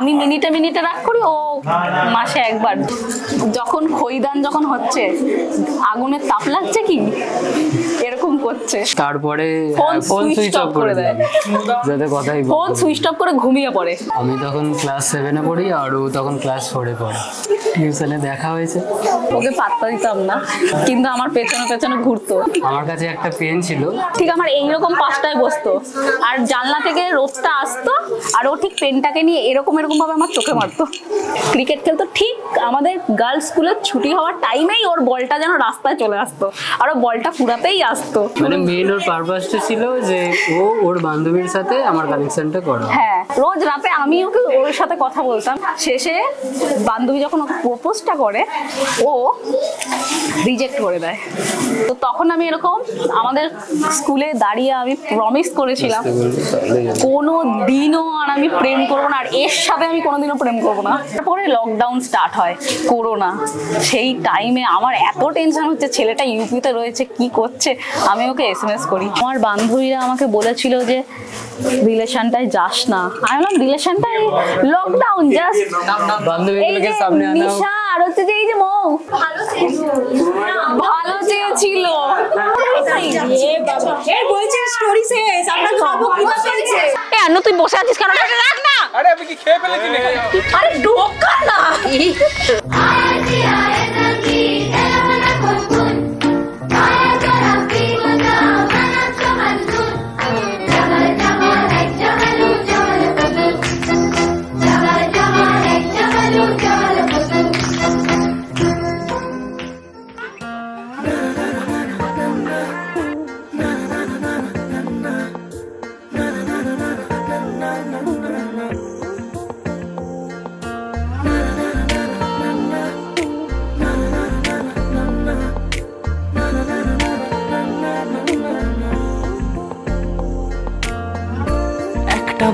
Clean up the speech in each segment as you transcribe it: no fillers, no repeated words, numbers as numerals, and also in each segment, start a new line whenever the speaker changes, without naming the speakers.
আমি মিনিটে মিনিটে রাগ করি, ও মাসে একবার। যখন খইদান যখন হচ্ছে, আগুনের তাপ লাগছে কি এরকম করছে,
তারপরে
ফোন সুইচ অফ করে দেয়,
যাতে কথাই
ফোন সুইচ অফ করে ঘুমিয়ে পড়ে।
আমি তখন ক্লাস 7 এ পড়ি আর ও তখন ক্লাস 4 এ পড়ে। টিউশনে দেখা হয়েছে,
ওকে পাত্তা দিতাম না, কিন্তু আমার পেছনে পেছনে ঘুরতো।
আমার কাছে একটা পেন ছিল,
ঠিক আমার এইরকম পাশটায় বসতো, আর জানলা থেকে রোদটা আসতো, আর ও ঠিক পেনটাকে নিয়ে এরকম এরকম ভাবে আমার চোখে মারতো। ক্রিকেট খেলতো, ঠিক আমাদের গার্লস স্কুলের ছুটি হওয়ার টাইমেই ওর বলটা যেন রাস্তায় চলে আসতো, আর ও বলটা ফুরাতেই আসতো।
মানে মেইন ওর পারপাসটা ছিল যে ও ওর বান্ধবীর সাথে আমার কানেকশনটা করো।
হ্যাঁ, রোজ রাতে আমি ওকে ওর সাথে কথা বলতাম। শেষে বান্ধবী যখন ওকে প্রপোজটা করে, ও রিজেক্ট করে দেয়। তো তখন আমি এরকম আমাদের স্কুলে দাঁড়িয়ে আমি প্রমিস করেছিলাম কোনো দিনও আর আমি প্রেম করবো না, আর এর সাথে আমি কোনোদিনও প্রেম করবো না। তারপরে লকডাউন স্টার্ট হয়, করোনা। সেই টাইমে আমার এত টেনশন হচ্ছে, ছেলেটা ইউপিতে রয়েছে, কি করছে। আমি ওকে SMS করি। আমার বান্ধবীরা আমাকে বলেছিল যে রিলেশনটাই যাস না। আমি বললাম রিলেশনটাই, লকডাউন জাস্ট
বান্ধবীগুলোকে সামনে আনা।
নিশা আর হচ্ছে যে এই যে মৌ ভালো চেয়েছিল। তুই বসে আছিস কেন? রাখ না।
আরে আমি কি খেয়ে ফেলেছি নাকি?
আরে ঢোকা না।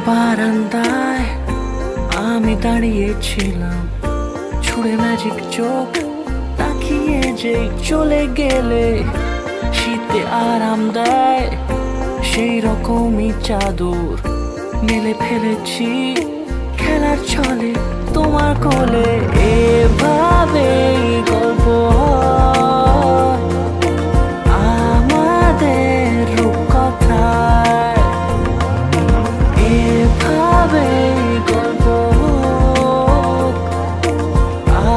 বারান্দায় আমি দাঁড়িয়েছিলাম, ছুড়ে ম্যাজিক চোখ তাকিয়ে যে চলে গেলে শীতে আরাম দেয় সেই রকমই চাদর মেলে ফেলেছি খেলার ছলে তোমার কোলে। এভাবে গল্প আমাদের রূপকথায়, এভাবে গল্প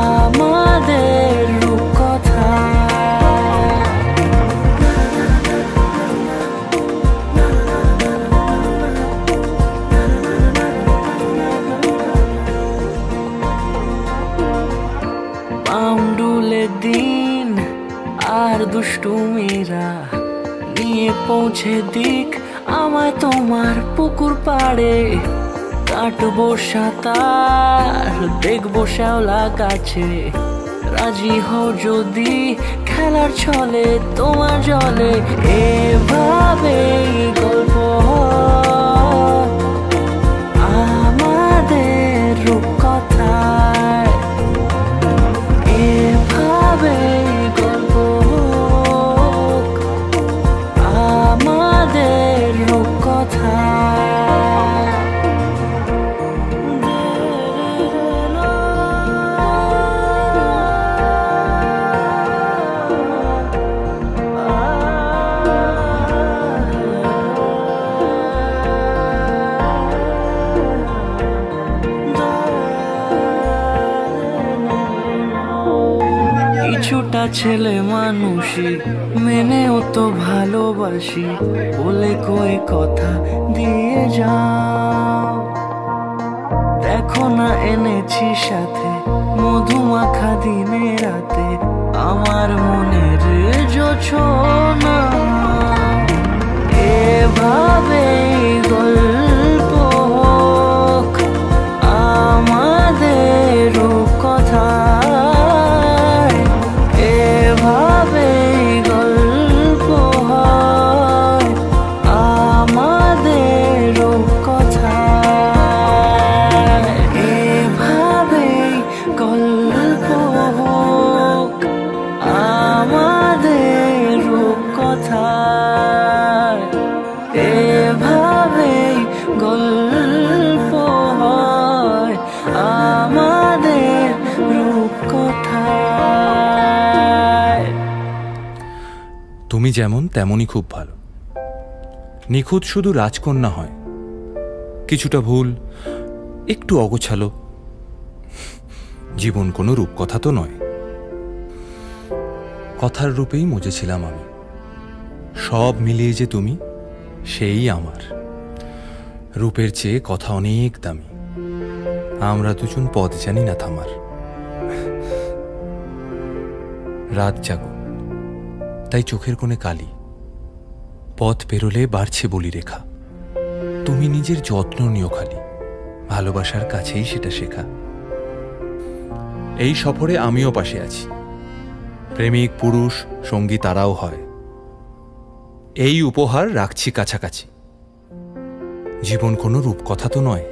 আমাদের রূপকথায়। পাউন্ডুলে দিন আর দুষ্টুমিরা নিয়ে পৌঁছে দিক আমায় তোমার পুকুর পাড়ে। কাটবো সাঁতার, দেখবো শ্যাওলা গাছে, রাজি হও যদি খেলার ছলে তোমার জলে। এভাবে গল্প আমাদের রূপকথায়, এভাবে গল্প আমাদের রূপকথায়। কিছুটা ছেলে মানুষই মেনেও তো ভালোবাসি, বলে কয়ে কথা দিয়ে যাও। দেখো না এনেছি সাথে মধুমাখা দিনে রাতে আমার মনের জোছনা। এভাবে গল্প আমাদের রূপকথায়, এভাবে গল্প হয় আমাদের রূপকথায়, এভাবে গল্প হোক আমাদের রূপকথায়, এভাবে
তুমি যেমন তেমনই খুব ভালো। নিখুঁত শুধু রাজকন্যা হয়, কিছুটা ভুল, একটু অগোছালো। জীবন কোনো রূপকথা তো নয়। কথার রূপেই মজেছিলাম আমি। সব মিলিয়ে যে তুমি, সেই আমার। রূপের চেয়ে কথা অনেক দামি। আমরা দুজন পথ জানি না থামার। রাত জাগো, তাই চোখের কোণে কালি। পথ পেরোলে বাড়ছে বলি রেখা। তুমি নিজের যত্ন নিও খালি, ভালোবাসার কাছেই সেটা শেখা। এই সফরে আমিও পাশে আছি। প্রেমিক পুরুষ সঙ্গী তারাও হয়। এই উপহার রাখছি কাছাকাছি। জীবন কোনো রূপকথা তো নয়।